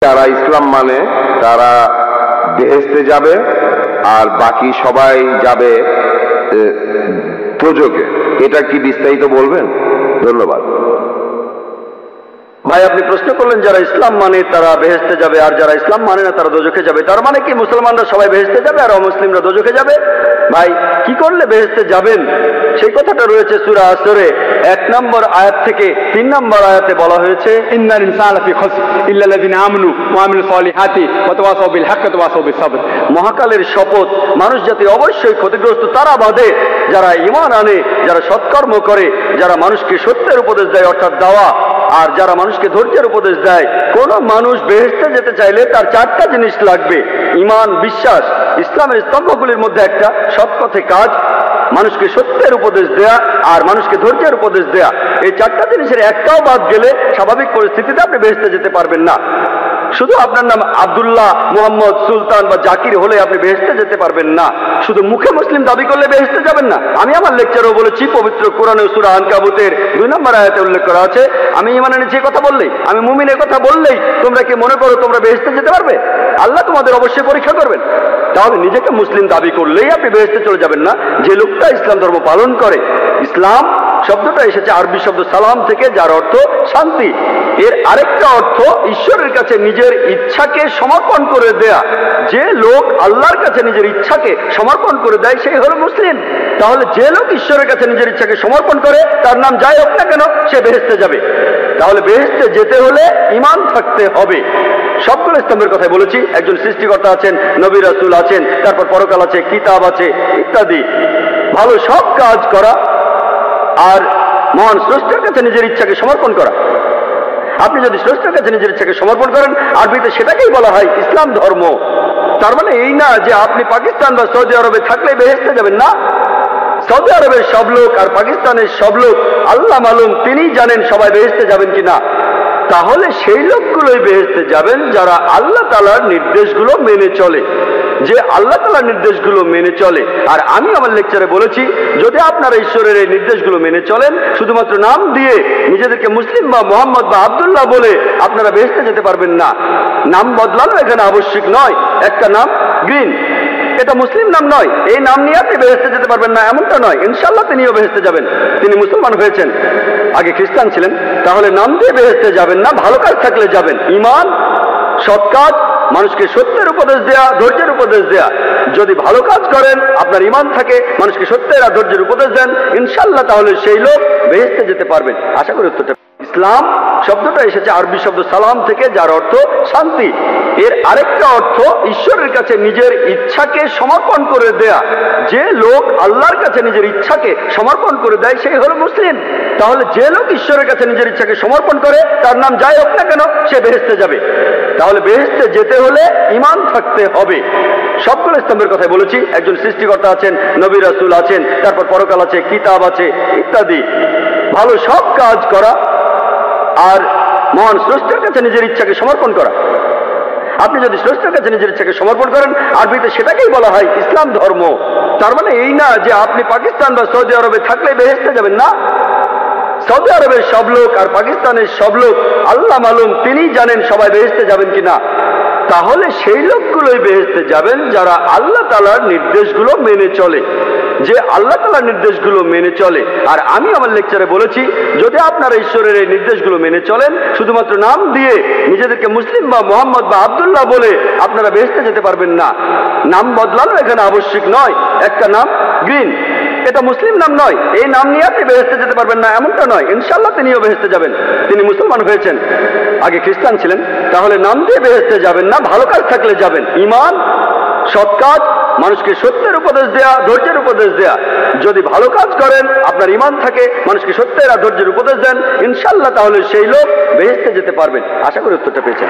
যারা ইসলাম মানে তারা বেহেশতে যাবে আর বাকি সবাই যাবে দোজখে। এটা কি বিস্তারিত বলবেন? ধন্যবাদ। ভাই, আপনি প্রশ্ন করলেন যারা ইসলাম মানে তারা বেহেশতে যাবে আর যারা ইসলাম মানে না তারা দোজখে যাবে। তার মানে কি মুসলমানরা সবাই বেহেশতে যাবে আর অমুসলিমরা দোজখে যাবে? ভাই, কি করলে বেহেশতে যাবেন সেই কথাটা রয়েছে সূরা আসরে 1 নম্বর আয়াত থেকে 3 নম্বর আয়াতে বলা হয়েছে, ইন্নাল ইনসানা লাফি খুসর ইল্লাল্লাযিনা আমানু ওয়া আমিলুস সলিহাতি ওয়া তাওয়াসাউ বিল হাক্কি ওয়া তাওয়াসাউ বিস সাবর। মহাকালের শপথ, মানুষ জাতি অবশ্যই ক্ষতিগ্রস্ত তারা বাদে যারা ঈমান আনে, যারা সৎকর্ম করে, যারা মানুষকে সত্যের উপদেশ দেয় অর্থাৎ দাওয়া, আর যারা মানুষকে ধৈর্যের উপদেশ দেয়। কোন মানুষ বেহেশতে যেতে চাইলে তার 4টা জিনিস লাগবে: ঈমান, বিশ্বাস, ইসলামের স্তম্ভগুলির মধ্যে একটা সৎ পথে কাজ, মানুষকে সত্যের উপদেশ দেয়া আর মানুষকে ধৈর্যের উপদেশ দেয়া। এই 4টা জিনিসের একটাও বাদ গেলে স্বাভাবিক পরিস্থিতিতে আপনি বেহেশতে যেতে পারবেন না। শুধু আপনার নাম আব্দুল্লাহ, মোহাম্মদ, সুলতান বা জাকির হলে আপনি বেহেশতে যেতে পারবেন না। শুধু মুখে মুসলিম দাবি করলে বেহেশতে যাবেন না। আমি আমার লেকচারেও বলেছি, পবিত্র কোরআনে সূরা আনকাবুতের 2 নম্বর আয়াতে উল্লেখ করা আছে, আমি ঈমান এনেছি কথা বললেই, আমি মুমিনের কথা বললেই তোমরা কি মনে করো তোমরা বেহেশতে যেতে পারবে? আল্লাহ তোমাদের অবশ্যই পরীক্ষা করবেন। তাহলে নিজেকে মুসলিম দাবি করলেই আপনি বেহেশতে চলে যাবেন না। যে লোকটা ইসলাম ধর্ম পালন করে, ইসলাম শব্দটা এসেছে আরবি শব্দ সালাম থেকে, যার অর্থ শান্তি। এর আরেকটা অর্থ ঈশ্বরের কাছে নিজের ইচ্ছাকে সমর্পণ করে দেয়া। যে লোক আল্লাহর কাছে নিজের ইচ্ছাকে সমর্পণ করে দেয় সেই হলো মুসলিম। তাহলে যে লোক ঈশ্বরের কাছে নিজের ইচ্ছাকে সমর্পণ করে, তার নাম যাই হোক না কেন, সে বেহেশতে যাবে। তাহলে বেহেশতে যেতে হলে ঈমান থাকতে হবে। সবগুলো স্তম্ভের কথাই বলেছি। একজন সৃষ্টিকর্তা আছেন, নবী রাসূল আছেন, তারপর পরকাল আছে, কিতাব আছে ইত্যাদি। ভালো সব কাজ করা আর মহান স্রষ্টার কাছে নিজের ইচ্ছাকে সমর্পণ করা। আপনি যদি স্রষ্টার কাছে নিজের ইচ্ছাকে সমর্পণ করেন, আরবিতে সেটাকেই বলা হয় ইসলাম ধর্ম। তার মানে এই না যে আপনি পাকিস্তান বা সৌদি আরবে থাকলে বেহেশতে যাবেন না। সৌদি আরবের সব লোক আর পাকিস্তানের সব লোক আল্লাহ মালুম, তিনি জানেন সবাই বেহেশতে যাবেন কিনা। তাহলে সেই লোকগুলোই বেহেশতে যাবেন যারা আল্লাহ তাআলার নির্দেশগুলো মেনে চলে, যে আল্লাহ তাআলার নির্দেশগুলো মেনে চলে। আর আমি আমার লেকচারে বলেছি, যদি আপনারা ঈশ্বরের এই নির্দেশগুলো মেনে চলেন, শুধুমাত্র নাম দিয়ে নিজেদেরকে মুসলিম বা মোহাম্মদ বা আব্দুল্লাহ বলে আপনারা বেহেশতে যেতে পারবেন না। নাম বদলানো এখানে আবশ্যক নয়। একটা নাম গ্রিন, এটা মুসলিম নাম নয়। এই নাম নিয়ে আপনি বেহেশতে যেতে পারবেন না এমনটা নয়। ইনশাআল্লাহ তিনিও বেহেশতে যাবেন। তিনি মুসলমান হয়েছেন, আগে খ্রিস্টান ছিলেন। তাহলে নাম দিয়ে বেহেশতে যাবেন না, ভালো কাজ থাকলে যাবেন। ঈমান, সৎ কাজ, মানুষকে সত্যের উপদেশ দেয়া, ধৈর্যের উপদেশ দেয়া। যদি ভালো কাজ করেন, আপনার ঈমান থাকে, মানুষকে সত্যের আর ধৈর্যের উপদেশ দেন, ইনশাআল্লাহ তাহলে সেই লোক বেহেশতে যেতে পারবেন। আশা করি উত্তরটা। ইসলাম শব্দটা এসেছে আরবি শব্দ সালাম থেকে, যার অর্থ শান্তি। এর আরেকটা অর্থ ঈশ্বরের কাছে নিজের ইচ্ছাকে সমর্পণ করে দেয়া। যে লোক আল্লাহর কাছে নিজের ইচ্ছাকে সমর্পণ করে দেয় সেই হলো মুসলিম। তাহলে যে লোক ঈশ্বরের কাছে নিজের ইচ্ছাকে সমর্পণ করে, তার নাম যাই হোক না কেন, সে বেহেশতে যাবে। তাহলে বেহেশতে যেতে হলে ঈমান থাকতে হবে। সবগুলো স্তম্ভের কথাই বলেছি। একজন সৃষ্টিকর্তা আছেন, নবী রাসূল আছেন, তারপর পরকাল আছে, কিতাব আছে ইত্যাদি। ভালো সব কাজ করা আর মহান স্রষ্টার কাছে নিজের ইচ্ছাকে সমর্পণ করা। আপনি যদি স্রষ্টার কাছে নিজের ইচ্ছাকে সমর্পণ করেন, আরবিতে সেটাকেই বলা হয় ইসলাম ধর্ম। তার মানে এই না যে আপনি পাকিস্তান বা সৌদি আরবে থাকলে বেহেশতে যাবেন না। সৌদি আরবের সব লোক আর পাকিস্তানের সব লোক আল্লাহ মালুম, তিনি জানেন সবাই বেহেশতে যাবেন কিনা। তাহলে সেই লোকগুলোই বেহেশতে যাবেন যারা আল্লাহ তাআলার নির্দেশগুলো মেনে চলে, যে আল্লাহ তাআলার নির্দেশগুলো মেনে চলে। আর আমি আমার লেকচারে বলেছি, যদি আপনারা ঈশ্বরের এই নির্দেশগুলো মেনে চলেন, শুধুমাত্র নাম দিয়ে নিজেদেরকে মুসলিম বা মোহাম্মদ বা আব্দুল্লাহ বলে আপনারা বেহেশতে যেতে পারবেন না। নাম বদলানো এখানে আবশ্যক নয়। একটা নাম গ্রিন, এটা মুসলিম নাম নয়। এই নাম নিয়ে আপনি বেহেশতে যেতে পারবেন না এমনটা নয়। ইনশাআল্লাহ তিনিও বেহেশতে যাবেন। তিনি মুসলমান হয়েছেন, আগে খ্রিস্টান ছিলেন। তাহলে নাম দিয়ে বেহেশতে যাবেন না, ভালো কাজ থাকলে যাবেন। ঈমান, সৎ কাজ, মানুষকে সত্যের উপদেশ দেয়া, ধৈর্যের উপদেশ দেয়া। যদি ভালো কাজ করেন, আপনার ঈমান থাকে, মানুষকে সত্যের আর ধৈর্যের উপদেশ দেন, ইনশাআল্লাহ তাহলে সেই লোক বেহেশতে যেতে পারবেন। আশা করি উত্তরটা পেয়েছেন।